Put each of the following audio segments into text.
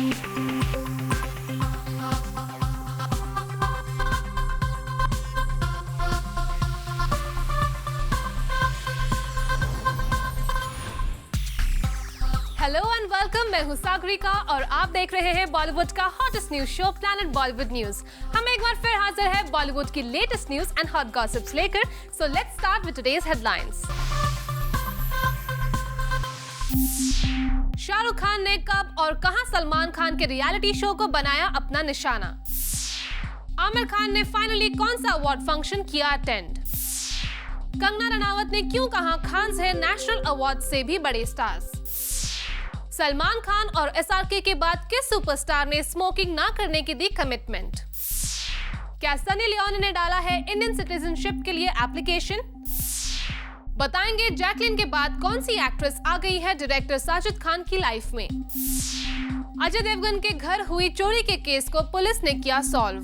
Hello and welcome, मैं हूं सागरिका और आप देख रहे हैं बॉलीवुड का hottest news show Planet Bollywood news. हम एक बार फिर हाजिर है बॉलीवुड की latest news and hot gossips लेकर। So let's start with today's headlines. Shahrukh Khan ने कब और कहां सलमान खान के रियलिटी शो को बनाया अपना निशाना। आमिर खान ने फाइनली कौन सा अवार्ड फंक्शन किया अटेंड। कंगना रनावत ने क्यों कहा खान है नेशनल अवार्ड से भी बड़े स्टार्स। सलमान खान और एसआरके के बाद किस सुपरस्टार ने स्मोकिंग ना करने की दी कमिटमेंट। क्या सनी लियोनी ने डाला है इंडियन सिटीजनशिप के लिए एप्लीकेशन। बताएंगे जैकलिन के बाद कौन सी एक्ट्रेस आ गई है डायरेक्टर साजिद खान की लाइफ में। अजय देवगन के घर हुई चोरी के केस को पुलिस ने किया सॉल्व।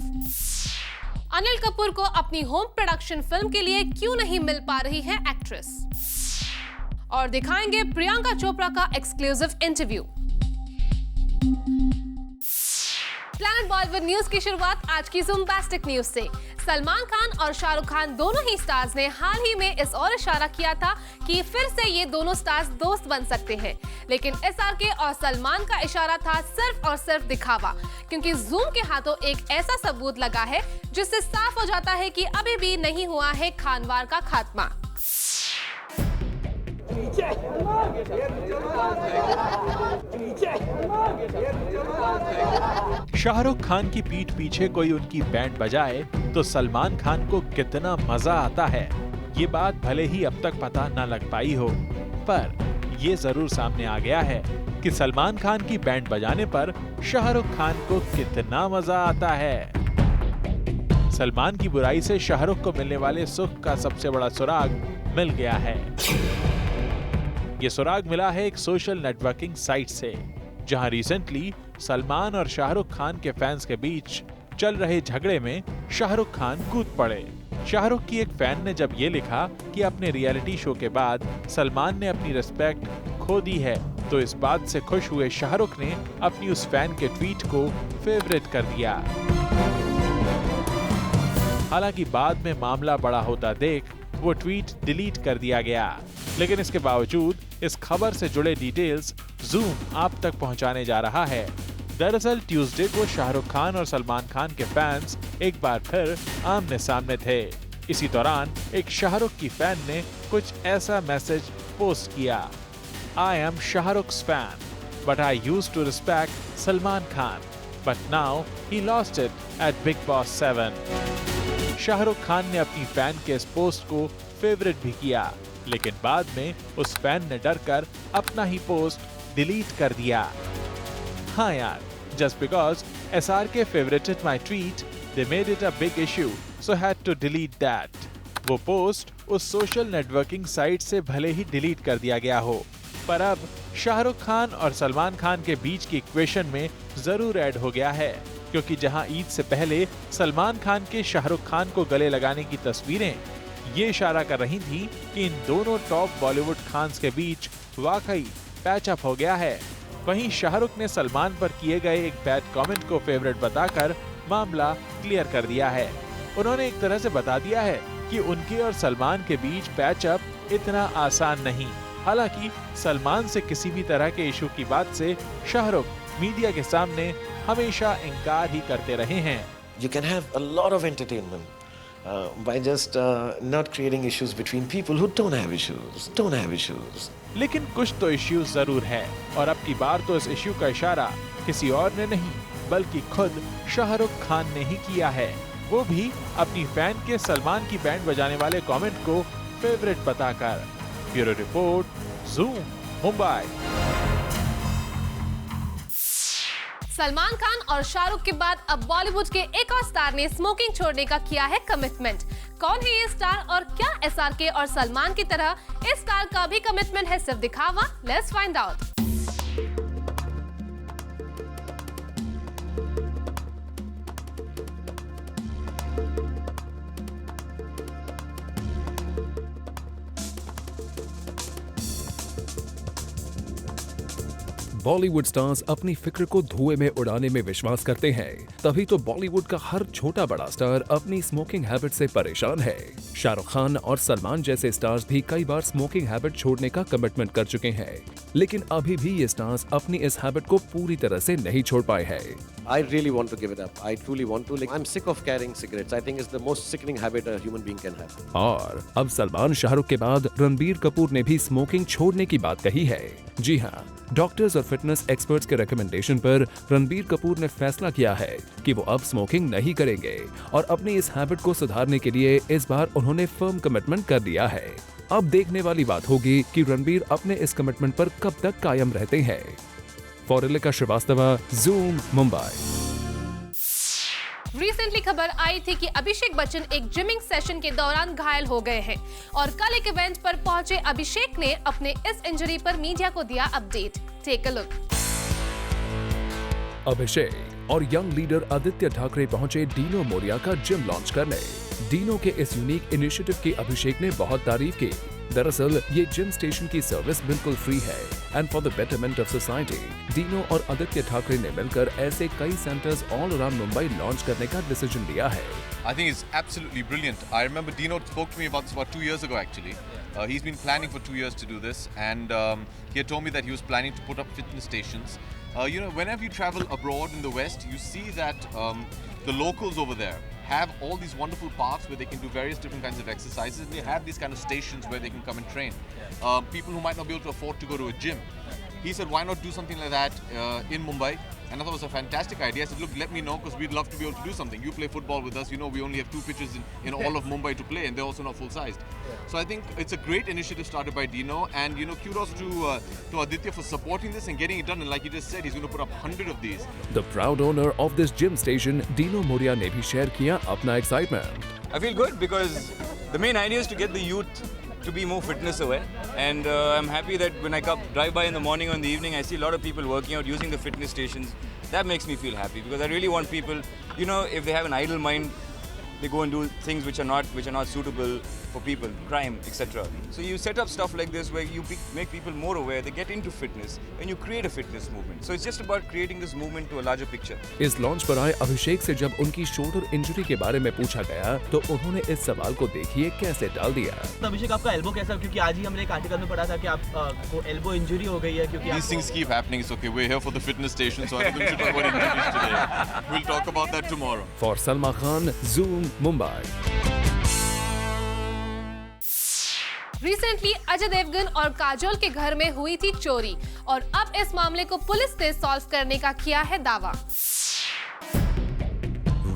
अनिल कपूर को अपनी होम प्रोडक्शन फिल्म के लिए क्यों नहीं मिल पा रही है एक्ट्रेस। और दिखाएंगे प्रियंका चोपड़ा का exclusive interview. Planet Bollywood news की शुरुआत आज की बॉम्बास्टिक न्यूज से। सलमान खान और शाहरुख खान दोनों ही स्टार्स ने हाल ही में इस ओर इशारा किया था कि फिर से ये दोनों स्टार्स दोस्त बन सकते हैं, लेकिन एसआरके और सलमान का इशारा था सिर्फ और सिर्फ दिखावा, क्योंकि जूम के हाथों एक ऐसा सबूत लगा है जिससे साफ हो जाता है कि अभी भी नहीं हुआ है खानवार का खात्मा। शाहरुख खान की पीठ पीछे कोई उनकी बैंड बजाए तो सलमान खान को कितना मजा आता है, ये बात भले ही अब तक पता न लग पाई हो, पर ये जरूर सामने आ गया है कि सलमान खान की बैंड बजाने पर शाहरुख खान को कितना मजा आता है। सलमान की बुराई से शाहरुख को मिलने वाले सुख का सबसे बड़ा सुराग मिल गया है। ये सुराग मिला है एक सोशल नेटवर्किंग साइट से, जहां रिसेंटली सलमान और शाहरुख खान के फैंस के बीच चल रहे झगड़े में शाहरुख खान कूद पड़े। शाहरुख की एक फैन ने जब ये लिखा कि अपने रियलिटी शो के बाद सलमान ने अपनी रिस्पेक्ट खो दी है, तो इस बात से खुश हुए शाहरुख ने अपनी उस फैन के ट्वीट को फेवरेट कर दिया। हालांकि बाद में मामला बड़ा होता देख वो ट्वीट डिलीट कर दिया गया, लेकिन इसके बावजूद इस खबर से जुड़े डिटेल्स जूम आप तक पहुंचाने जा रहा है। दरअसल ट्यूसडे को शाहरुख खान और सलमान खान के फैंस एक बार फिर आमने सामने थे। इसी दौरान एक शाहरुख की फैन ने कुछ ऐसा मैसेज पोस्ट किया। I am Shahrukh's fan, but I used to respect Salman Khan, but now he lost it at Bigg Boss 7। Shahrukh Khan ने अपनी फैन के इस पोस्ट को फेवरेट भी किया, लेकिन बाद में उस फैन ने डरकर अपना ही पोस्ट डिलीट कर दिया। हाँ यार, just because SRK favorited my tweet, they made it a big issue, so had to delete that. वो पोस्ट उस सोशल नेटवर्किंग साइट से भले ही डिलीट कर दिया गया हो, पर अब शाहरुख खान और सलमान खान के बीच की इक्वेशन में जरूर ऐड हो गया है, क्योंकि जहां ईद से पहले सलमान खान के शाहरुख खान को गले लगाने की तस्वीरें ये इशारा कर रही थी कि इन दोनों टॉप बॉलीवुड खान्स के बीच वाकई पैचअप हो गया है, वहीं शाहरुख ने सलमान पर किए गए एक बैड कमेंट को फेवरेट बताकर मामला क्लियर कर दिया है। उन्होंने एक तरह से बता दिया है कि उनके और सलमान के बीच पैचअप इतना आसान नहीं। हालांकि सलमान से किसी भी तरह के इशू की बात से शाहरुख मीडिया के सामने हमेशा इनकार ही करते रहे हैं। You can have a lot of entertainment by just not creating issues between people who don't have issues. लेकिन कुछ तो इश्यूज जरूर है, और अब की बार तो इस इश्यू का इशारा किसी और ने नहीं बल्कि खुद शाहरुख खान ने ही किया है, वो भी अपनी फैन के सलमान की बैंड बजाने वाले कमेंट को फेवरेट बताकर। Bureau report, Zoom, Mumbai. Salman Khan और शाहरुख के बाद अब बॉलीवुड के एक और स्टार ने स्मोकिंग छोड़ने का किया है कमिटमेंट। कौन है ये स्टार और क्या एसआरके और सलमान की तरह इस स्टार का भी कमिटमेंट है सिर्फ दिखावा? Let's find out. Bollywood stars अपनी फिक्र को धुएं में उड़ाने में विश्वास करते हैं, तभी तो बॉलीवुड का हर छोटा बड़ा स्टार अपनी स्मोकिंग हैबिट से परेशान है। शाहरुख खान और सलमान जैसे स्टार्स भी कई बार स्मोकिंग हैबिट छोड़ने का कमिटमेंट कर चुके हैं, लेकिन अभी भी ये स्टार्स अपनी इस हैबिट को पूरी तरह से नहीं छोड़ पाए हैं। I really want to give it up. I truly want to. Like, I'm sick of carrying cigarettes. I think it's the most sickening habit a human being can have. और अब सलमान शाहरुख के बाद रणबीर कपूर ने भी स्मोकिंग छोड़ने की बात कही है। जी हाँ, डॉक्टर्स और फिटनेस एक्सपर्ट्स के रिकमेंडेशन पर रणबीर कपूर ने फैसला किया है कि वो अब स्मोकिंग नहीं करेंगे और अपनी इस हैबिट को सुधारने के लिए इस बार उन्होंने फर्म कमिटमेंट कर दिया है। अब देखने वाली बात होगी कि रणबीर अपने इस कमिटमेंट पर कब तक कायम रहते हैं। फॉरेलिका श्रीवास्तवा, ज़ूम, मुंबई। रिसेंटली खबर आई थी कि अभिषेक बच्चन एक जिमिंग सेशन के दौरान घायल हो गए हैं और कल एक इवेंट पर पहुंचे अभिषेक ने अपने इस इंजरी पर मीडिया को दिया update. Take a look. Abhishek और यंग लीडर आदित्य ठाकरे पहुंचे डिनो मोरिया का जिम लॉन्च करने। डिनो के इस यूनिक इनिशिएटिव की अभिषेक ने बहुत तारीफ की। दरअसल ये जिम स्टेशन की सर्विस बिल्कुल फ्री है and for the betterment of society Dino और आदित्य ठाकरे ने मिलकर ऐसे कई centres all around Mumbai launch करने का डिसीजन लिया है। I think it's absolutely brilliant. I remember Dino spoke to me about this about 2 years ago actually. He's been planning for 2 years to do this, and he had told me that he was planning to put up fitness stations. You know, whenever you travel abroad in the West, you see that the locals over there have all these wonderful parks where they can do various different kinds of exercises, and they have these kind of stations where they can come and train. People who might not be able to afford to go to a gym. He said, why not do something like that in Mumbai? And I thought it was a fantastic idea. I said, look, let me know because we'd love to be able to do something. You play football with us. You know, we only have 2 pitches in all of Mumbai to play, and they're also not full-sized. So I think it's a great initiative started by Dino, and you know, kudos to Aditya for supporting this and getting it done. And like he just said, he's going to put up 100 of these. The proud owner of this gym station, Dino Moria, ने भी share किया अपना excitement. I feel good because the main idea is to get the youth to be more fitness aware, and I'm happy that when I drive by in the morning or in the evening, I see a lot of people working out using the fitness stations. That makes me feel happy because I really want people, you know, if they have an idle mind, they go and do things which are not suitable for people, crime, etc. So you set up stuff like this where you make people more aware, they get into fitness, and you create a fitness movement. So it's just about creating this movement to a larger picture. इस launch पर आए अभिषेक से जब उनकी shoulder injury के बारे में पूछा गया तो उन्होंने इस सवाल को देखिए कैसे टाल दिया। तो अभिषेक, आपका एल्बो कैसा? क्योंकि आज ही हमने एक आर्टिकल में पढ़ा था कि आपको एल्बो इंजरी हो गई है क्योंकि These things keep happening. It's okay. We're here for the fitness station, so I think we should talk about injuries today. We'll talk about that tomorrow. For Salma Khan, Zoom, Mumbai. Recently Ajay Devgn और काजोल के घर में हुई थी चोरी और अब इस मामले को पुलिस ने सॉल्व करने का किया है दावा।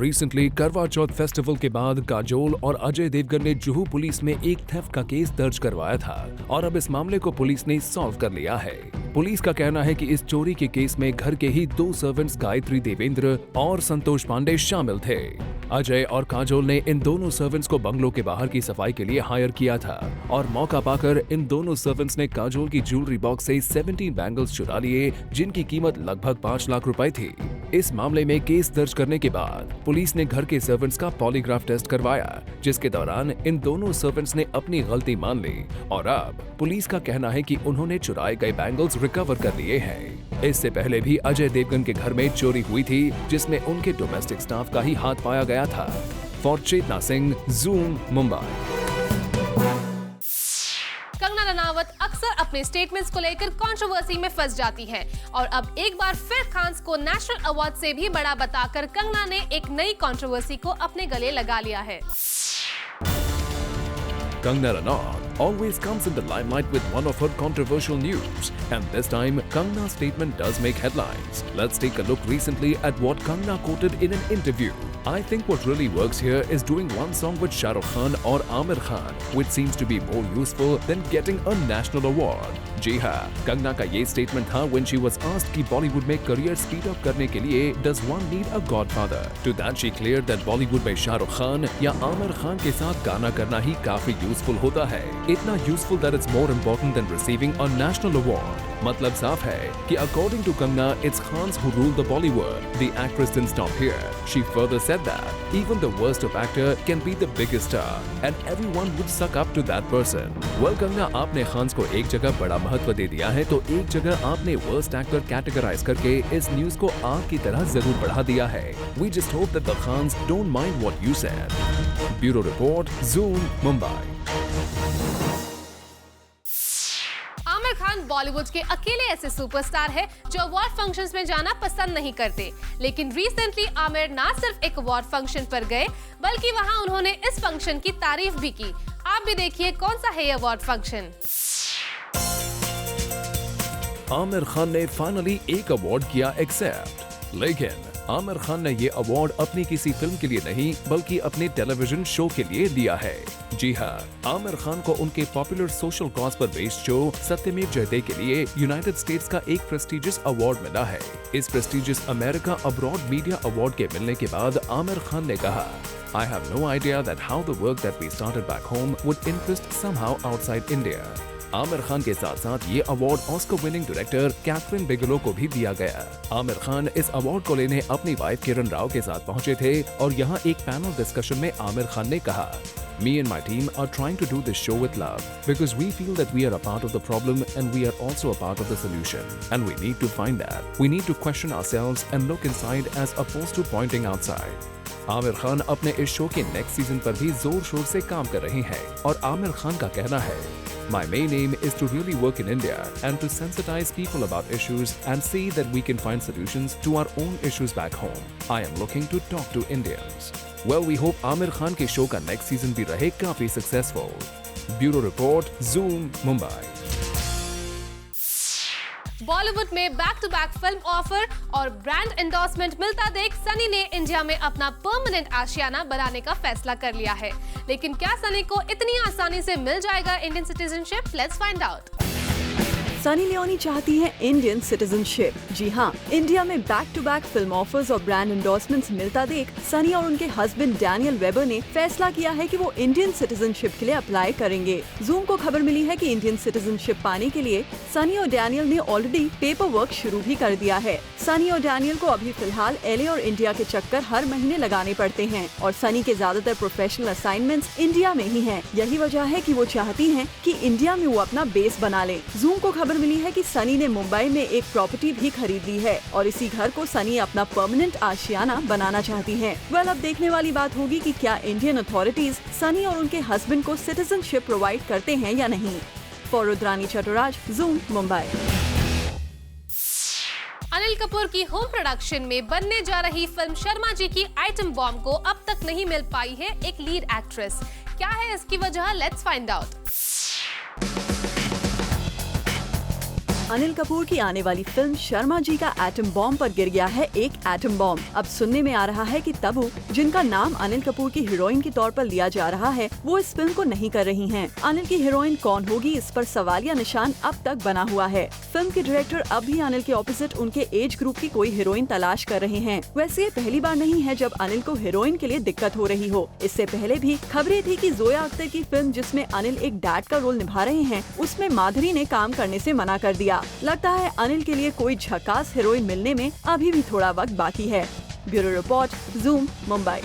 रिसेंटली करवा चौथ फेस्टिवल के बाद काजोल और अजय देवगन ने जुहू पुलिस में एक थेफ्ट का केस दर्ज करवाया था और अब इस मामले को पुलिस ने सॉल्व कर लिया है। पुलिस का कहना है कि इस चोरी के केस में घर के ही 2 सर्वेंट्स गायत्री देवेंद्र और संतोष पांडे शामिल थे। अजय और काजोल ने इन दोनों सर्वेंट्स को बंगलों के बाहर की सफाई के लिए हायर किया था और मौका पाकर इन दोनों सर्वेंट्स ने काजोल की ज्वेलरी बॉक्स से 17 बैंगल्स चुरा लिए जिनकी कीमत लगभग 5 लाख रुपए थी। इस मामले में केस दर्ज करने के बाद पुलिस ने घर के सर्वेंट्स का पॉलीग्राफ टेस्ट करवाया जिसके दौरान इन दोनों सर्वेंट्स ने अपनी गलती मान ली और अब पुलिस का कहना है कि उन्होंने चुराए गए बैंगल्स रिकवर कर लिए हैं। इससे पहले भी अजय देवगन के घर में चोरी हुई थी जिसमें उनके डोमेस्टिक स्टाफ का ही हाथ पाया गया था। For Chetna Singh, Zoom, Mumbai. कंगना रनावत अक्सर अपने स्टेटमेंट्स को लेकर कंट्रोवर्सी में फंस जाती हैं और अब एक बार फिर खान्स को नेशनल अवार्ड से भी बड़ा बताकर कंगना ने एक नई कंट्रोवर्सी को अपने गले लगा लिया है। Kangna Ranaut always comes in the limelight with one of her controversial news, and this time Kangna's statement does make headlines. Let's take a look recently at what Kangna quoted in an interview. I think what really works here is doing one song with Shah Rukh Khan or Aamir Khan, which seems to be more useful than getting a national award. जी हाँ, कंगना का ये statement था when she was asked कि बॉलीवुड में career speed up करने के लिए does one need a godfather? To that she cleared that Bollywood में शाहरुख खान या आमिर खान के साथ गाना करना ही काफी यूजफुल होता है, इतना useful that it's more important than receiving a national award. मतलब साफ है कि according to Kangna, it's Khans who rule the Bollywood. The actress didn't stop here. She further said that even the worst of actor can be the biggest star, and everyone would suck up to that person. Well, Kangna, आपने खान्स को एक जगह बड़ा महत्व दे दिया है, तो एक जगह आपने worst actor कैटेगराइज करके इस न्यूज को आग की तरह जरूर बढ़ा दिया है. We just hope that the Khans don't mind what you said. Bureau Report, Zoom, Mumbai. Aamir Khan Bollywood के अकेले ऐसे सुपरस्टार है जो अवार्ड फंक्शंस में जाना पसंद नहीं करते, लेकिन रिसेंटली आमिर ना सिर्फ एक अवार्ड फंक्शन पर गए बल्कि वहां उन्होंने इस फंक्शन की तारीफ भी की. आप भी देखिए कौन सा है ये अवार्ड फंक्शन. आमिर खान ने फाइनली एक अवार्ड किया एक्सेप्ट, लेकिन आमिर खान ने ये अवार्ड अपनी किसी फिल्म के लिए नहीं बल्कि अपने टेलीविजन शो के लिए लिया है. जी हाँ, आमिर खान को उनके पॉपुलर सोशल कॉज पर बेस्ड शो सत्यमेव जयते के लिए यूनाइटेड स्टेट्स का एक प्रेस्टिजियस अवार्ड मिला है. इस prestigious America abroad media award के मिलने के बाद आमिर खान ने कहा, I have no idea that how the work that we started back home would interest somehow outside India. Aamir Khan के साथ साथ ये award Oscar winning director Kathryn Bigelow को भी दिया गया. आमिर खान इस अवार्ड को लेने अपनी वाइफ किरण राव के साथ पहुंचे थे और यहाँ एक पैनल डिस्कशन में आमिर खान ने कहा, Me and my team are trying to do this show with love because we feel that we are a part of the problem and we are also a part of the solution. And we need to find that. We need to question ourselves and look inside as opposed to pointing outside. Aamir Khan अपने इस show के next season पर भी जोर शोर से काम कर रहे हैं और आमिर खान का कहना है, My main aim is to really work in India and to sensitize people about issues and see that we can find solutions to our own issues back home. I am looking to talk to Indians. Well, we hope Aamir Khan के show का next season भी रहे काफी successful. Bureau report, Zoom, Mumbai. Bollywood में back to back film offer और brand endorsement मिलता देख सनी ने इंडिया में अपना परमानेंट आशियाना बनाने का फैसला कर लिया है. लेकिन क्या सनी को इतनी आसानी से मिल जाएगा Indian citizenship? Let's find out. Sunny Leone चाहती है इंडियन सिटीजनशिप. जी हाँ, इंडिया में back to back film offers और ब्रांड एंडोर्समेंट्स मिलता देख सनी और उनके हस्बैंड डैनियल वेबर ने फैसला किया है कि वो इंडियन सिटीजनशिप के लिए अप्लाई करेंगे. जूम को खबर मिली है कि इंडियन सिटीजनशिप पाने के लिए सनी और डैनियल ने ऑलरेडी पेपर वर्क शुरू भी कर दिया है. सनी और डैनियल को अभी फिलहाल LA और इंडिया के चक्कर हर महीने लगाने पड़ते हैं और सनी के ज्यादातर प्रोफेशनल असाइनमेंट्स इंडिया में ही हैं. यही वजह है कि वो चाहती हैं कि इंडिया में वो अपना बेस बना ले. जूम को खबर मिली है कि सनी ने मुंबई में एक प्रॉपर्टी भी खरीद ली है और इसी घर को सनी अपना परमानेंट आशियाना बनाना चाहती हैं. वेल, अब देखने वाली बात होगी कि क्या इंडियन अथॉरिटीज सनी और उनके हस्बैंड को सिटीजनशिप प्रोवाइड करते हैं या नहीं. For Rudrani Chaturaj, Zoom, Mumbai. अनिल कपूर की होम प्रोडक्शन में बनने जा रही फिल्म शर्मा जी की आइटम बॉम्ब को अब तक नहीं मिल पाई है एक लीड एक्ट्रेस. क्या है इसकी वजह? Let's find out. Anil Kapoor की आने वाली फिल्म शर्मा जी का एटम बॉम्ब पर गिर गया है एक एटम बॉम्ब. अब सुनने में आ रहा है कि तबू, जिनका नाम अनिल कपूर की हीरोइन के तौर पर लिया जा रहा है, वो इस फिल्म को नहीं कर रही हैं. अनिल की हीरोइन कौन होगी, इस पर सवालिया निशान अब तक बना हुआ है. फिल्म के डायरेक्टर अब भी अनिल के ऑपोजिट उनके एज ग्रुप की कोई हीरोइन तलाश कर रहे हैं. वैसे ये पहली बार नहीं है जब अनिल को हीरोइन के लिए दिक्कत हो रही हो. इससे पहले भी खबरें थी कि जोया अख्तर की फिल्म जिसमें अनिल एक डैड का रोल निभा रहे हैं, उसमें माधुरी ने काम करने से मना कर दिया. लगता है अनिल के लिए कोई झकास हीरोइन मिलने में अभी भी थोड़ा वक्त बाकी है. Bureau report, Zoom, Mumbai.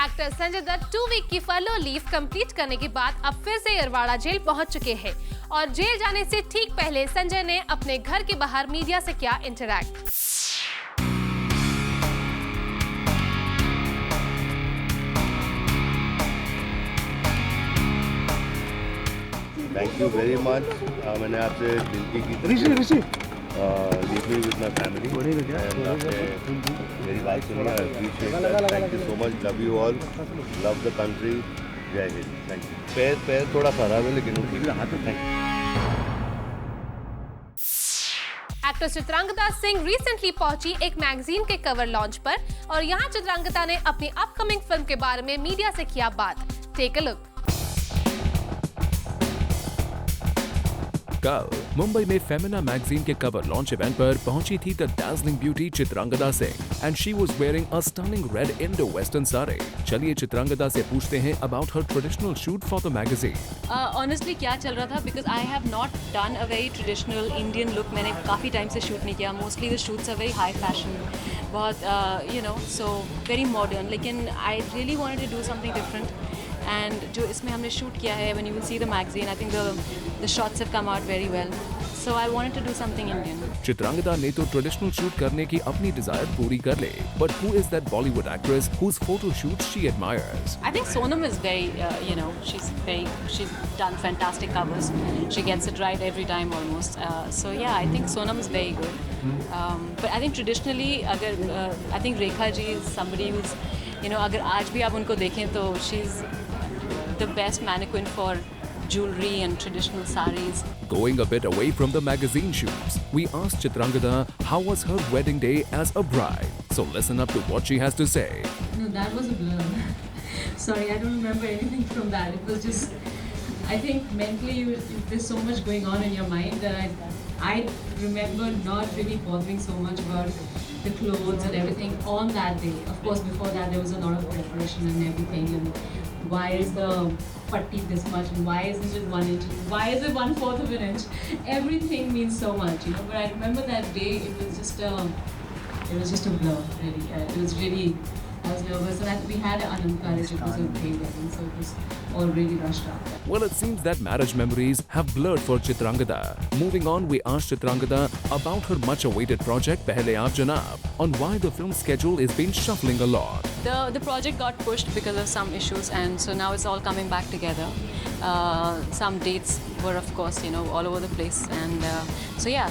Actor Sanjay Dutt 2 week की फर्लो लीव कंप्लीट करने के बाद अब फिर से यरवाड़ा जेल पहुंच चुके हैं और जेल जाने से ठीक पहले संजय ने अपने घर के बाहर मीडिया से किया interact. Thank you very much. मैंने आपसे विनती की थी leave me with my family. मेरी बात सुनिए. I appreciate. Thank you so much. Love you all. Love the country. जय हिंद. Thank you. पैर थोड़ा खराब है लेकिन ठीक है. Thank you. Actor Chitrangada Singh recently पहुंची एक मैगजीन के कवर लॉन्च पर और यहां चित्रांगदा ने अपनी अपकमिंग फिल्म के बारे में मीडिया से किया बात. Take a look. कल मुंबई में फेमिना मैगजीन के कवर लॉन्च इवेंट पर पहुंची थी the dazzling beauty Chitrangada Singh and she was wearing a stunning red Indo western sari. चलिए चित्रांगदा से पूछते हैं about her traditional shoot for the magazine. Honestly क्या चल रहा था, because I have not done a very traditional Indian look. मैंने काफ़ी टाइम से शूट नहीं किया। Mostly the shoots are very high fashion, बहुत you know, so very modern. लेकिन I really wanted to do something different and जो इसमें हमने शूट किया है, when you will see the magazine, I think the shots have come out very well, so I wanted to do something Indian. Chitrangada ने तो traditional shoot करने की अपनी डिजायर पूरी कर ले, but who is that Bollywood actress whose photo shoots she admires? I think Sonam is very, you know, she's done fantastic covers. She gets it right every time almost. So yeah, I think Sonam is very good. But I think traditionally, I think Rekha ji is somebody who's, you know, अगर आज भी आप उनको देखें तो she's the best mannequin for jewelry and traditional saris. Going a bit away from the magazine shoots, we asked Chitrangada how was her wedding day as a bride. So listen up to what she has to say. No, that was a blur. Sorry, I don't remember anything from that. It was just, I think mentally there's so much going on in your mind that I remember not really bothering so much about the clothes and everything on that day. Of course, before that there was a lot of preparation and everything, and why is the patti this much and why isn't it 1 inch? Why is it 1/4 of an inch? Everything means so much, you know. But I remember that day, it was just a blur, really. It was really, I was nervous, and we had an Anand. It was a day wedding, so it was all really rushed up. Well, it seems that marriage memories have blurred for Chitrangada. Moving on, we asked Chitrangada about her much-awaited project Pehle Aap Janab, on why the film schedule is been shuffling a lot. The project got pushed because of some issues, and so now it's all coming back together. Some dates were, of course, you know, all over the place, and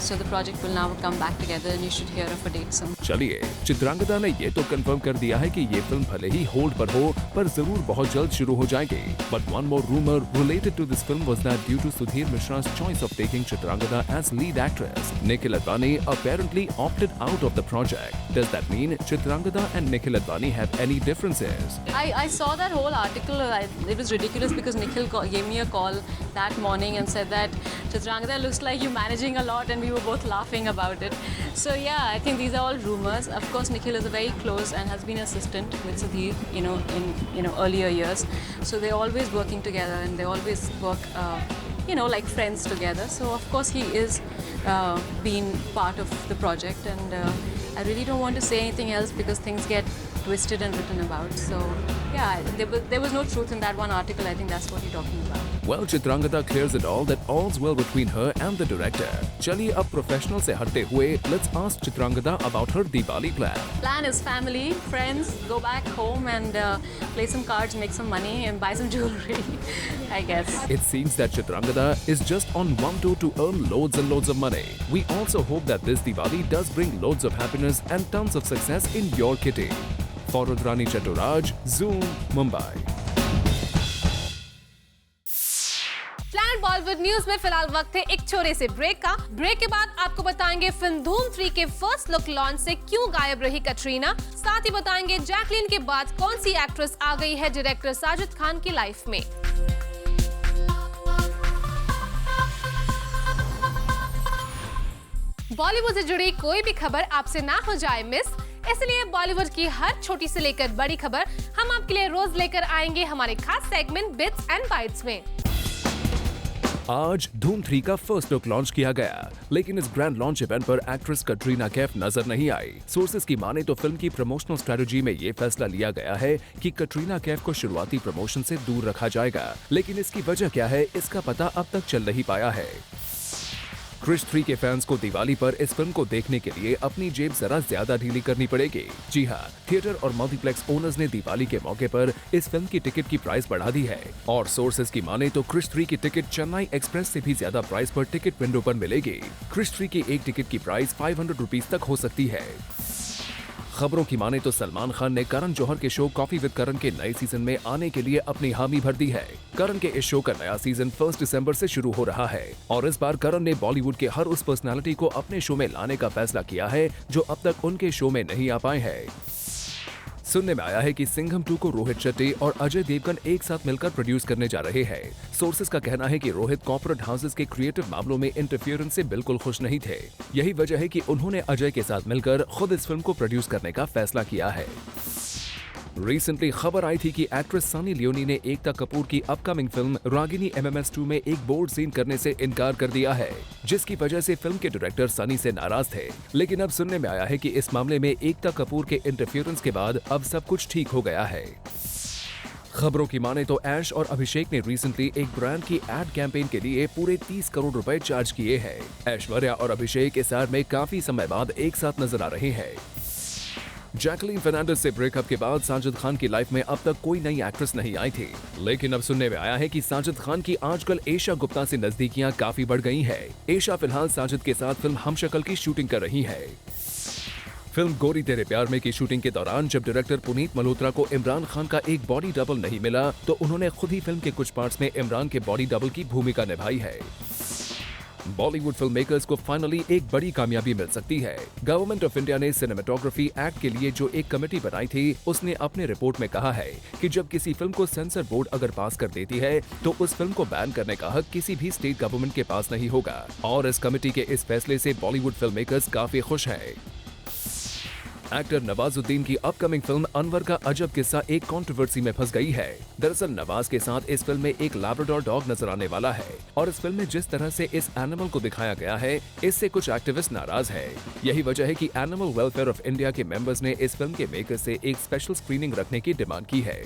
so the project will now come back together, and you should hear of a date soon. चलिए, चित्रांगदा ने ये तो confirm कर दिया है कि ये film भले ही होल्ड पर हो, पर जरूर बहुत जल्द शुरू हो जाएगी। But one more rumor related to this film was that due to Sudhir Mishra's choice of taking Chitrangada as lead actress, Nikhil Advani apparently opted out of the project. Does that mean Chitrangada and Nikhil Advani have any differences? I saw that whole article. It was ridiculous because Nikhil gave me a call that morning and said that Chitrangada looks like you're managing a lot, and we were both laughing about it. So yeah, I think these are all rumors. Of course, Nikhil is a very close and has been assistant with Sudhir, you know, in earlier years. So they're always working together, and they always work, you know, like friends together. So of course he is been part of the project, and I really don't want to say anything else because things get twisted and written about. So yeah, there was no truth in that one article. I think that's what you're talking about. Well, Chitrangada clears it all that all's well between her and the director. चलिए अब professional से हटते हुए, let's ask Chitrangada about her Diwali plan. Plan is family, friends, go back home and play some cards, make some money, and buy some jewelry, I guess. It seems that Chitrangada is just on one tour to earn loads and loads of money. We also hope that this Diwali does bring loads of happiness and tons of success in your kitty. For Rudrani Chaturaj, Zoom, Mumbai. Plan Bollywood news में फिलहाल वक्त है एक छोटे से break का। Break के बाद आपको बताएंगे फिल्म धूम 3 के फर्स्ट लुक लॉन्च से क्यों गायब रही कटरीना। साथ ही बताएंगे जैकलीन के बाद कौन सी एक्ट्रेस आ गई है डायरेक्टर साजिद खान की लाइफ में। बॉलीवुड से जुड़ी कोई भी खबर आपसे ना हो जाए मिस, इसलिए बॉलीवुड की हर छोटी से लेकर बड़ी खबर हम आपके लिए रोज लेकर आएंगे हमारे खास सेगमेंट बिट्स एंड बाइट्स में। आज धूम 3 का फर्स्ट लुक लॉन्च किया गया, लेकिन इस ग्रैंड लॉन्च इवेंट पर एक्ट्रेस कटरीना कैफ नजर नहीं आई। सोर्सेज की माने तो फिल्म की प्रमोशनल स्ट्रेटजी में ये फैसला लिया गया है कि कटरीना कैफ को शुरुआती प्रमोशन से दूर रखा जाएगा, लेकिन इसकी वजह क्या है इसका पता अब तक चल नहीं पाया है। क्रिश 3 के फैंस को दिवाली पर इस फिल्म को देखने के लिए अपनी जेब जरा ज्यादा ढीली करनी पड़ेगी। जी हाँ, थिएटर और मल्टीप्लेक्स ओनर्स ने दिवाली के मौके पर इस फिल्म की टिकट की प्राइस बढ़ा दी है और सोर्सेज की माने तो क्रिश 3 की टिकट चेन्नई एक्सप्रेस से भी ज्यादा प्राइस पर टिकट विंडो पर मिलेगी। क्रिश 3 की एक टिकट की प्राइस 500 रुपीज तक हो सकती है। खबरों की माने तो सलमान खान ने करण जौहर के शो कॉफी विद करण के नए सीजन में आने के लिए अपनी हामी भर दी है। करण के इस शो का नया सीजन 1 दिसंबर से शुरू हो रहा है और इस बार करण ने बॉलीवुड के हर उस पर्सनालिटी को अपने शो में लाने का फैसला किया है जो अब तक उनके शो में नहीं आ पाए हैं। सुनने में आया है कि सिंघम 2 को रोहित शेट्टी और अजय देवगन एक साथ मिलकर प्रोड्यूस करने जा रहे हैं। सोर्सेज का कहना है कि रोहित कॉर्पोरेट हाउसेस के क्रिएटिव मामलों में इंटरफियरेंस से बिल्कुल खुश नहीं थे। यही वजह है कि उन्होंने अजय के साथ मिलकर खुद इस फिल्म को प्रोड्यूस करने का फैसला किया है। रिसेंटली खबर आई थी कि एक्ट्रेस सनी लियोनी ने एकता कपूर की अपकमिंग फिल्म रागिनी MMS 2 में एक बोल्ड सीन करने से इनकार कर दिया है, जिसकी वजह से फिल्म के डायरेक्टर सनी से नाराज थे। लेकिन अब सुनने में आया है कि इस मामले में एकता कपूर के इंटरफियरेंस के बाद अब सब कुछ ठीक हो गया है। खबरों की माने तो ऐश और अभिषेक ने रिसेंटली एक ब्रांड की एड कैंपेन के लिए पूरे 30 करोड़ रुपए चार्ज किए हैं। ऐश्वर्या और अभिषेक इस एड में काफी समय बाद एक साथ नजर आ रहे हैं। जैकलीन फर्नांडिस से ब्रेकअप के बाद साजिद खान की लाइफ में अब तक कोई नई एक्ट्रेस नहीं आई थी, लेकिन अब सुनने में आया है कि साजिद खान की आजकल एशा गुप्ता से नजदीकियां काफी बढ़ गई हैं। एशा फिलहाल साजिद के साथ फिल्म हमशक्ल की शूटिंग कर रही है। फिल्म गोरी तेरे प्यार में की शूटिंग के दौरान जब डायरेक्टर पुनीत मल्होत्रा को इमरान खान का एक बॉडी डबल नहीं मिला, तो उन्होंने खुद ही फिल्म के कुछ पार्ट्स में इमरान के बॉडी डबल की भूमिका निभाई है। बॉलीवुड फिल्म मेकर्स को फाइनली एक बड़ी कामयाबी मिल सकती है। गवर्नमेंट ऑफ इंडिया ने सिनेमेटोग्राफी एक्ट के लिए जो एक कमेटी बनाई थी, उसने अपने रिपोर्ट में कहा है कि जब किसी फिल्म को सेंसर बोर्ड अगर पास कर देती है, तो उस फिल्म को बैन करने का हक किसी भी स्टेट गवर्नमेंट के पास नहीं होगा। और इस कमेटी के इस फैसले से बॉलीवुड फिल्म मेकर्स काफी खुश हैं। एक्टर नवाजुद्दीन की अपकमिंग फिल्म अनवर का अजब किस्सा एक कंट्रोवर्सी में फंस गई है। दरअसल नवाज के साथ इस फिल्म में एक लैब्राडोर डॉग नजर आने वाला है और इस फिल्म में जिस तरह से इस एनिमल को दिखाया गया है, इससे कुछ एक्टिविस्ट नाराज है। यही वजह है कि एनिमल वेलफेयर ऑफ इंडिया के मेंबर्स ने इस फिल्म के मेकर से एक स्पेशल स्क्रीनिंग रखने की डिमांड की है।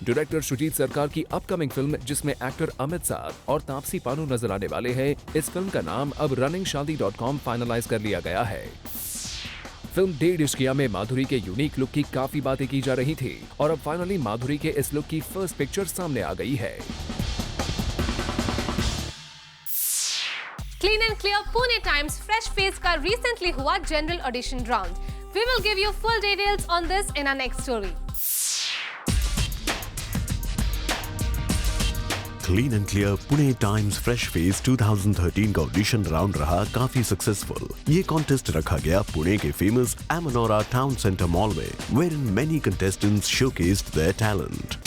डायरेक्टर सुजीत सरकार की अपकमिंग फिल्म, जिसमें एक्टर अमित साध और तापसी पानू नजर आने वाले हैं, इस फिल्म का नाम अब runningshaadi.com फाइनलाइज कर लिया गया है। फिल्म 1.5 इश्किया में माधुरी के यूनिक लुक की काफी बातें की जा रही थी और अब फाइनली माधुरी के इस लुक की फर्स्ट पिक्चर सामने आ गई है। Clean and clear Pune Times fresh face का रिसेंटली हुआ general audition round. We will give you full details on this in our next story. Clean and clear Pune Times fresh face 2013 का audition round रहा काफी successful. ये contest रखा गया पुणे के famous Amanora town centre mall में, wherein many contestants showcased their talent.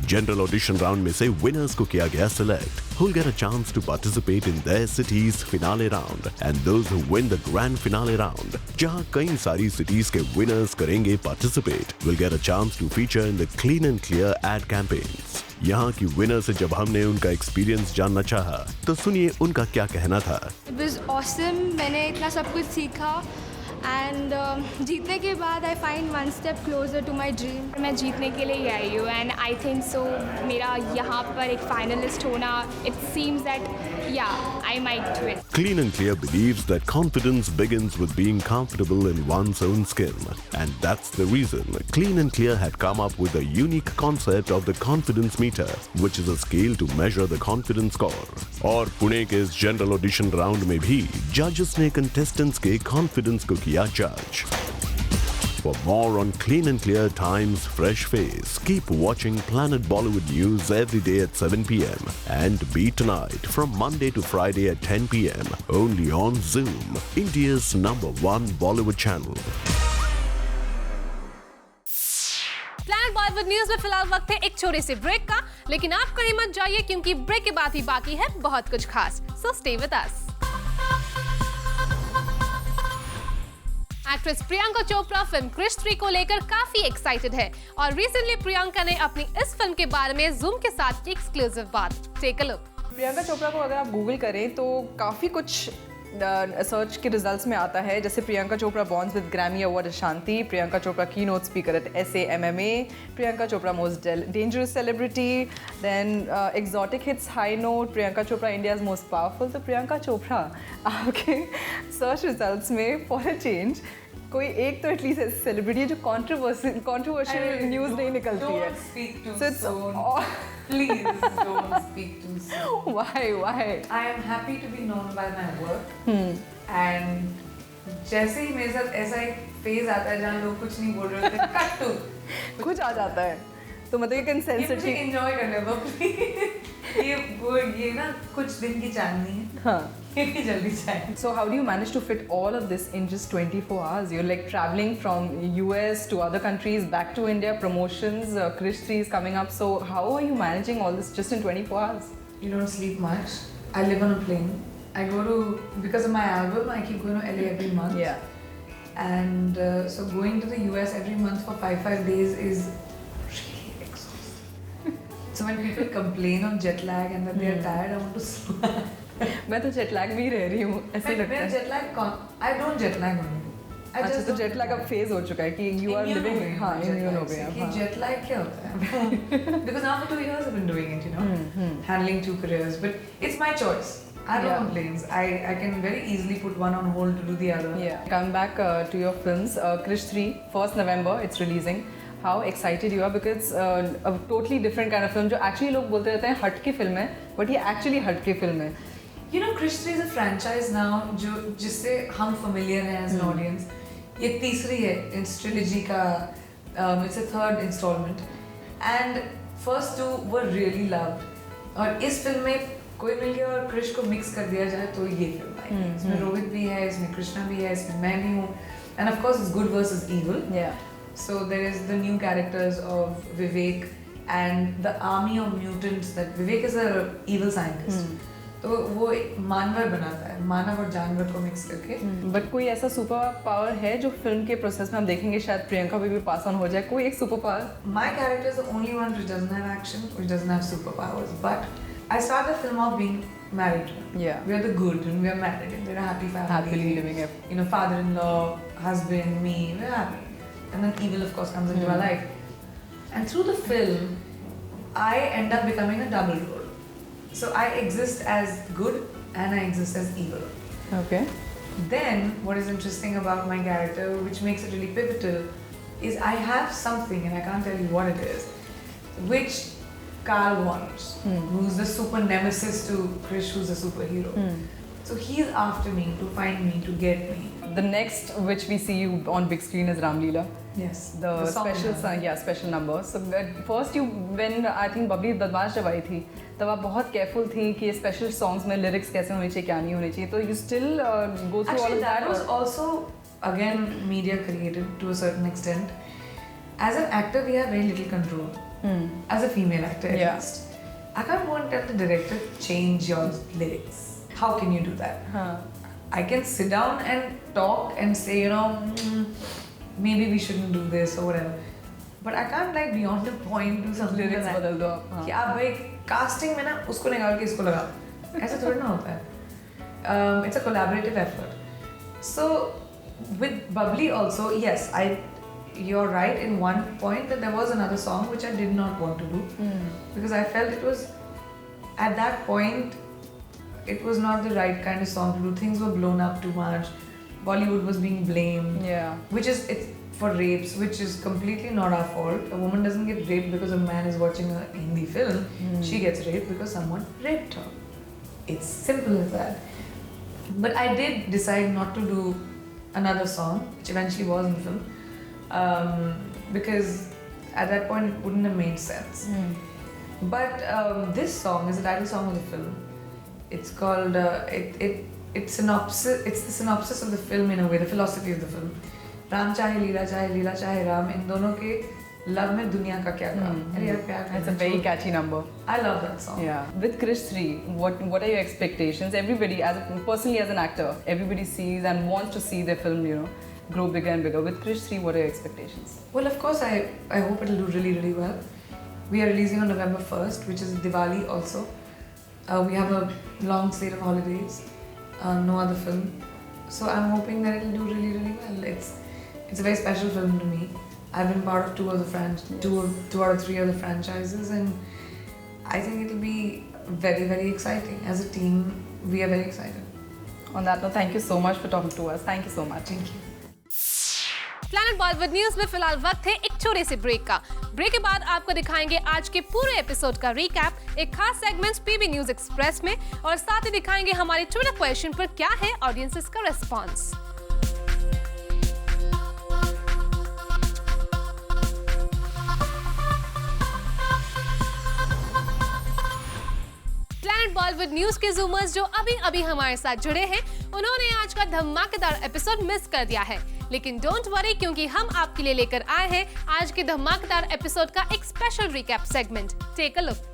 General audition round में से विनर्स को किया गया select, who'll get a chance to participate in their city's finale round, and those who win the grand finale round, जहां कई सारी cities के winners करेंगे participate, will get a chance to feature in the clean and clear ad campaigns. यहाँ की winner से जब हमने उनका एक्सपीरियंस जानना चाहा, तो सुनिए उनका क्या कहना था। It was awesome. मैंने इतना सब कुछ सीखा एंड जीतने के बाद I find one step closer to my dream. मैं जीतने के लिए ही आई हूँ एंड आई थिंक सो मेरा यहाँ पर एक फाइनलिस्ट होना, इट सीम्स दैट या I might win. Clean and Clear believes that confidence begins with being comfortable in one's own skin, and that's the reason Clean and Clear had come up with a unique concept of the confidence meter, which is a scale to measure the confidence score. और पुणे के इस general audition round में भी जजेस ने contestants के confidence को किया जज। For more on Clean and Clear Times Fresh Face, keep watching Planet Bollywood News every day at 7 p.m. and Be Tonight from Monday to Friday at 10 p.m. only on Zoom, India's #1 Bollywood channel. Planet Bollywood news में फिलहाल वक्त है एक छोटे से break का, लेकिन आप कहीं मत जाइए क्योंकि ब्रेक के बाद ही बाकी है बहुत कुछ खास। So stay with us. Actress Priyanka Chopra film Krrish 3 को लेकर काफी एक्साइटेड है और रिसेंटली प्रियंका ने अपनी इस फिल्म के बारे में जूम के साथ एक्सक्लूसिव बात। Take a look. Priyanka Chopra को अगर आप गूगल करें तो काफ़ी कुछ सर्च के रिजल्ट्स में आता है, जैसे Priyanka Chopra bonds with Grammy award Ashanti, Priyanka Chopra keynote speaker at SAMMA, Priyanka Chopra most dangerous celebrity, then exotic hits high note, Priyanka Chopra India's most powerful. तो प्रियंका चोपड़ा आपके सर्च रिजल्ट्स में फॉर अ चेंज कोई एक तो एटलीस्ट ऐसी सेलिब्रिटी है जो कंट्रोवर्शियल न्यूज़ नहीं निकलती है। Please don't speak too soon. Why? I am happy to be known by my work. And जैसे ही मेरे साथ ऐसा एक फेज आता है जहाँ लोग कुछ नहीं बोल रहे होते, कट टू कुछ आ जाता है, तो मतलब ये कंसेंसिटी एंजॉय करने दो प्लीज। ये ना कुछ दिन की चांदनी है। हाँ, इतनी जल्दी जाए. So how do you manage to fit all of this in just 24 hours? You're like traveling from US to other countries, back to India, promotions, Krish 3 is coming up. So how are you managing all this just in 24 hours? You don't sleep much. I live on a plane. I go to, because of my album, I keep going to LA every month. Yeah. And so going to the US every month for 5 days is really exhausting. So when people complain on jet lag and that they're tired, I want to slap. मैं तो jet lag में ही रह रही हूँ, ऐसे ही लगता है. jet lag, I don't jet lag on you. अच्छा तो jet lag अब phase हो चुका है कि you are living, हाँ immune हो गया. कि jet lag क्या होता है? Because now for 2 years I've been doing it, you know, handling 2 careers. But it's my choice. I don't complain. I can very easily put one on hold to do the other. Yeah. Come back to your films. Krish 3, 1st November, it's releasing. How excited you are because a totally different kind of film जो actually लोग बोलते रहते हैं हट के film है, but ये actually हट के फिल्म है. You know, Krish 3 is a franchise now जो जिससे हम familiar हैं as an audience. ये तीसरी है इस trilogy का, it's a 3rd installment. And first 2 were really loved. और इस फिल्म में कोई मिल गया और कृष को मिक्स कर दिया जाए तो ये फिल्म आएगी. इसमें रोहित भी है, इसमें कृष्णा भी है, इसमें मैं भी हूँ. And of course it's good versus evil. Yeah. So there is the new characters of Vivek and the army of mutants that Vivek is a evil scientist. तो वो मानवर बनाता है, मानव और जानवर को मिक्स करके. बट कोई ऐसा सुपर पावर है जो फिल्म के प्रोसेस में हम देखेंगे शायद प्रियंका भी पास ऑन हो जाए, कोई एक super power? My character is the only one which doesn't have action, which doesn't have superpowers. But I start the film off being married. Yeah. We are the good and we are married and we're a happy family. Happily living it. You know, father-in-law, husband, me, we're happy. And then evil of course comes into our life. And through the film, I end up becoming a double role. So I exist as good and I exist as evil. Okay. Then, what is interesting about my character, which makes it really pivotal, is I have something, and I can't tell you what it is, which Carl wants, who's the super nemesis to Krish, who's a superhero. So he's after me, to find me, to get me. The next which we see you on big screen is Ram Leela. Yes. The special song, yeah, special number. So first you, when I think Bubbly Badmash जब आई थी, तब आप बहुत careful थी कि special songs में lyrics कैसे होने चाहिए, क्या नहीं होने चाहिए. तो you still go through all of that. That was also again media created to a certain extent. As an actor, we have very little control. As a female actor, at least, I can't go and tell the director change your lyrics. How can you do that? I can sit down and talk and say, you know, maybe we shouldn't do this or whatever. But I can't like beyond the point do something lyrics like बदल दो आप. कि आप भाई casting में ना उसको निकाल के इसको लगा. ऐसा थोड़ा ना होता है. It's a collaborative effort. So with Bubbly also, yes, you're right in one point that there was another song which I did not want to do because I felt it was at that point it was not the right kind of song to do. Things were blown up too much. Bollywood was being blamed. Yeah. Which is it's for rapes, which is completely not our fault. A woman doesn't get raped because a man is watching a Hindi film. She gets raped because someone raped her. It's simple as that. But I did decide not to do another song, which eventually was in the film. Because at that point it wouldn't have made sense. But this song is the title song of the film. It's called it's the synopsis of the film in a way, the philosophy of the film. Ram चाहे लीला चाहे राम, इन दोनों के love में दुनिया का क्या काम. अरे यार प्यार It's a very catchy number. I love that song. Yeah. With Krish 3, what are your expectations? Everybody, personally as an actor, everybody sees and wants to see their film, you know, grow bigger and bigger. With Krish 3, what are your expectations? Well, of course, I hope it'll do really, really well. We are releasing on November 1st, which is Diwali also. We have a long slate of holidays, no other film. So I'm hoping that it'll do really, really well. It's a very special film to me. I've been part of two out of three other franchises, and I think it'll be very, very exciting. As a team, we are very excited. On that note, thank you so much for talking to us. Thank you so much. Thank you. Planet Bollywood news में फिलहाल वक्त है एक छोटे से break का. Break के बाद आपको दिखाएंगे आज के पूरे एपिसोड का रिकैप, एक खास सेगमेंट पीबी न्यूज एक्सप्रेस में, और साथ ही दिखाएंगे हमारे ट्विटर क्वेश्चन पर क्या है ऑडियंसेस का रेस्पॉन्स. प्लैनेट बॉलीवुड न्यूज के जूमर्स जो अभी हमारे साथ जुड़े हैं, उन्होंने आज का धमाकेदार एपिसोड मिस कर दिया है। लेकिन डोंट वरी, क्योंकि हम आपके लिए लेकर आए हैं आज के धमाकेदार एपिसोड का एक special recap segment. Take a look.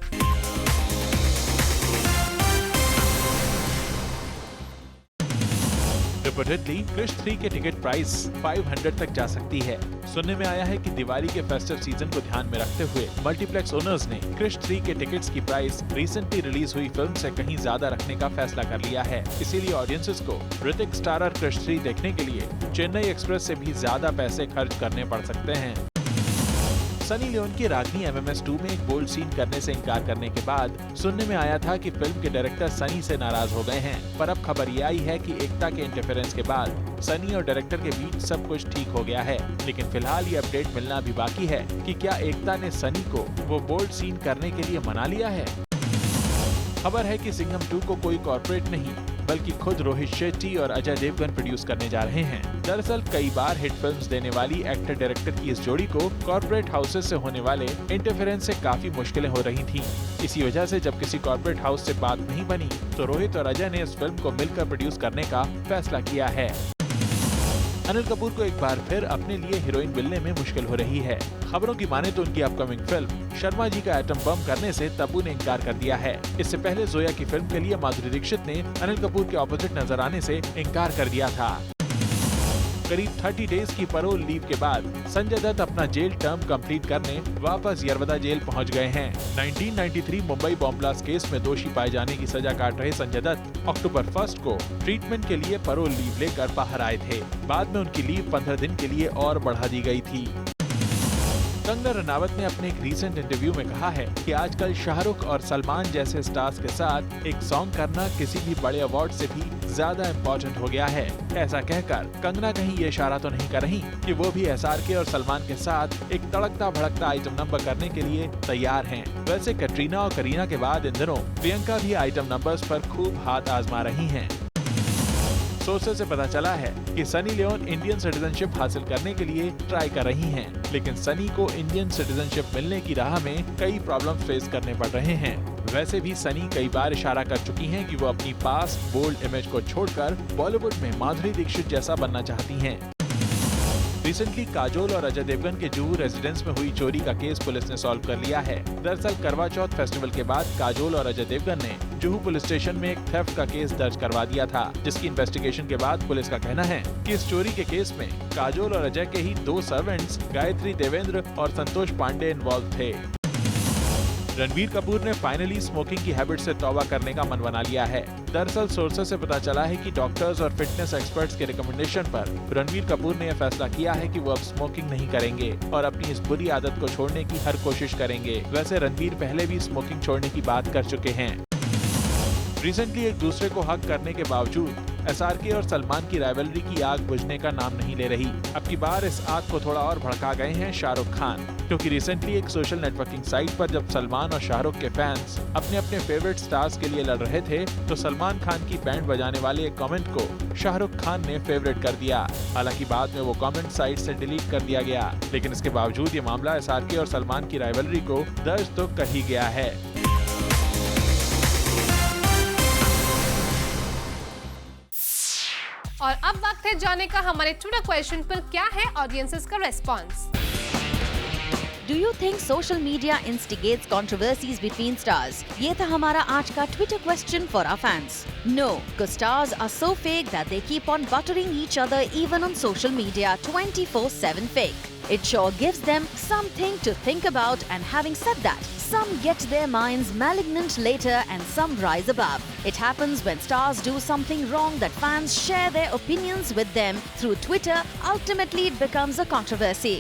Reportedly Krrish 3 के टिकट प्राइस 500 तक जा सकती है। सुनने में आया है कि दिवाली के फेस्टिव सीजन को ध्यान में रखते हुए मल्टीप्लेक्स ओनर्स ने क्रिश 3 के टिकट्स की प्राइस रिसेंटली रिलीज हुई फिल्म से कहीं ज्यादा रखने का फैसला कर लिया है। इसीलिए ऑडियंसेस को ऋतिक स्टारर क्रिश 3 देखने के लिए चेन्नई एक्सप्रेस से भी ज्यादा पैसे खर्च करने पड़ सकते हैं। सनी लियोन की रागनी MMS 2 में एक बोल्ड सीन करने से इनकार करने के बाद सुनने में आया था कि फिल्म के डायरेक्टर सनी से नाराज हो गए हैं, पर अब खबर ये आई है कि एकता के इंटरफेरेंस के बाद सनी और डायरेक्टर के बीच सब कुछ ठीक हो गया है। लेकिन फिलहाल ये अपडेट मिलना भी बाकी है कि क्या एकता ने सनी को वो बोल्ड सीन करने के लिए मना लिया है। खबर है कि सिंघम 2 को कोई कॉर्पोरेट नहीं बल्कि खुद रोहित शेट्टी और अजय देवगन प्रोड्यूस करने जा रहे हैं। दरअसल कई बार हिट फिल्म्स देने वाली एक्टर डायरेक्टर की इस जोड़ी को कॉर्पोरेट हाउसेस से होने वाले इंटरफेरेंस से काफी मुश्किलें हो रही थीं। इसी वजह से जब किसी कॉर्पोरेट हाउस से बात नहीं बनी तो रोहित और अजय ने इस फिल्म को मिलकर प्रोड्यूस करने का फैसला किया है। अनिल कपूर को एक बार फिर अपने लिए हीरोइन मिलने में मुश्किल हो रही है। खबरों की माने तो उनकी अपकमिंग फिल्म शर्मा जी का एटम बम करने से तब्बू ने इनकार कर दिया है। इससे पहले जोया की फिल्म के लिए माधुरी दीक्षित ने अनिल कपूर के ऑपोजिट नजर आने से इनकार कर दिया था। करीब 30 डेज की पैरोल लीव के बाद संजय दत्त अपना जेल टर्म कंप्लीट करने वापस यरवदा जेल पहुंच गए हैं। 1993 मुंबई बॉम्ब ब्लास्ट केस में दोषी पाए जाने की सजा काट रहे संजय दत्त अक्टूबर 1 को ट्रीटमेंट के लिए पैरोल लीव लेकर बाहर आए थे। बाद में उनकी लीव 15 दिन के लिए और बढ़ा दी गई थी। कंगना रनावत ने अपने एक रीसेंट इंटरव्यू में कहा है कि आजकल शाहरुख और सलमान जैसे स्टार्स के साथ एक सॉन्ग करना किसी भी बड़े अवार्ड से भी ज्यादा इम्पोर्टेंट हो गया है। ऐसा कहकर कंगना कहीं ये इशारा तो नहीं कर रही कि वो भी SRK और सलमान के साथ एक तड़कता भड़कता आइटम नंबर करने के लिए तैयार हैं। वैसे कटरीना और करीना के बाद इन दिनों प्रियंका भी आइटम नंबर्स पर खूब हाथ आजमा रही हैं। सोर्सेज से पता चला है कि सनी लियोन इंडियन सिटीजनशिप हासिल करने के लिए ट्राई कर रही हैं, लेकिन सनी को इंडियन सिटीजनशिप मिलने की राह में कई प्रॉब्लम फेस करने पड़ रहे हैं। वैसे भी सनी कई बार इशारा कर चुकी हैं कि वो अपनी पास्ट बोल्ड इमेज को छोड़कर बॉलीवुड में माधुरी दीक्षित जैसा बनना चाहती हैं। रिसेंटली काजोल और अजय देवगन के जुहू रेजिडेंस में हुई चोरी का केस पुलिस ने सॉल्व कर लिया है। दरअसल करवा चौथ फेस्टिवल के बाद काजोल और अजय देवगन ने जुहू पुलिस स्टेशन में एक थेफ्ट का केस दर्ज करवा दिया था, जिसकी इन्वेस्टिगेशन के बाद पुलिस का कहना है कि इस चोरी के केस में काजोल और अजय के ही 2 सर्वेंट्स गायत्री देवेंद्र और संतोष पांडे इन्वॉल्व थे। रणबीर कपूर ने फाइनली स्मोकिंग की हैबिट से तौबा करने का मन बना लिया है। दरअसल सोर्सेस से पता चला है कि डॉक्टर्स और फिटनेस एक्सपर्ट्स के रिकमेंडेशन पर रणबीर कपूर ने यह फैसला किया है कि वो अब स्मोकिंग नहीं करेंगे और अपनी इस बुरी आदत को छोड़ने की हर कोशिश करेंगे। वैसे रणबीर पहले भी स्मोकिंग छोड़ने की बात कर चुके हैं। रिसेंटली एक दूसरे को हक करने के बावजूद SRK और सलमान की राइवलरी की आग बुझने का नाम नहीं ले रही। अब की बार इस आग को थोड़ा और भड़का गए हैं शाहरुख खान, क्योंकि रिसेंटली एक सोशल नेटवर्किंग साइट पर जब सलमान और शाहरुख के फैंस अपने अपने फेवरेट स्टार्स के लिए लड़ रहे थे तो सलमान खान की बैंड बजाने वाले एक कमेंट को शाहरुख खान ने फेवरेट कर दिया। हालांकि बाद में वो कमेंट साइट से डिलीट कर दिया गया, लेकिन इसके बावजूद ये मामला SRK और सलमान की राइवलरी को दर्ज तो कर ही गया है। और अब वक्त है जाने का हमारे ट्विटर क्वेश्चन पर क्या है ऑडियंसेस का response. Do you think social media instigates controversies between stars? ये था हमारा आज का Twitter question for our fans. No, because stars are so fake that they keep on buttering each other even on social media 24/7 fake. It sure gives them something to think about, and having said that, some get their minds malignant later and some rise above. It happens when stars do something wrong that fans share their opinions with them through Twitter. Ultimately, it becomes a controversy.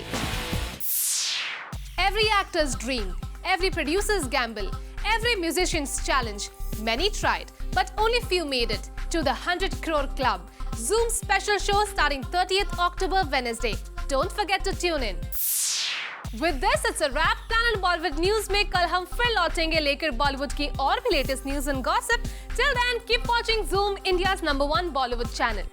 Every actor's dream, every producer's gamble, every musician's challenge. Many tried, but only few made it to the 100 crore club. Zoom special show starting 30th October Wednesday. Don't forget to tune in. With this, it's a wrap. Planet Bollywood News में कल हम फिर लौटेंगे लेकर बॉलीवुड की और भी latest news and gossip. Till then, keep watching Zoom, India's #1 Bollywood channel.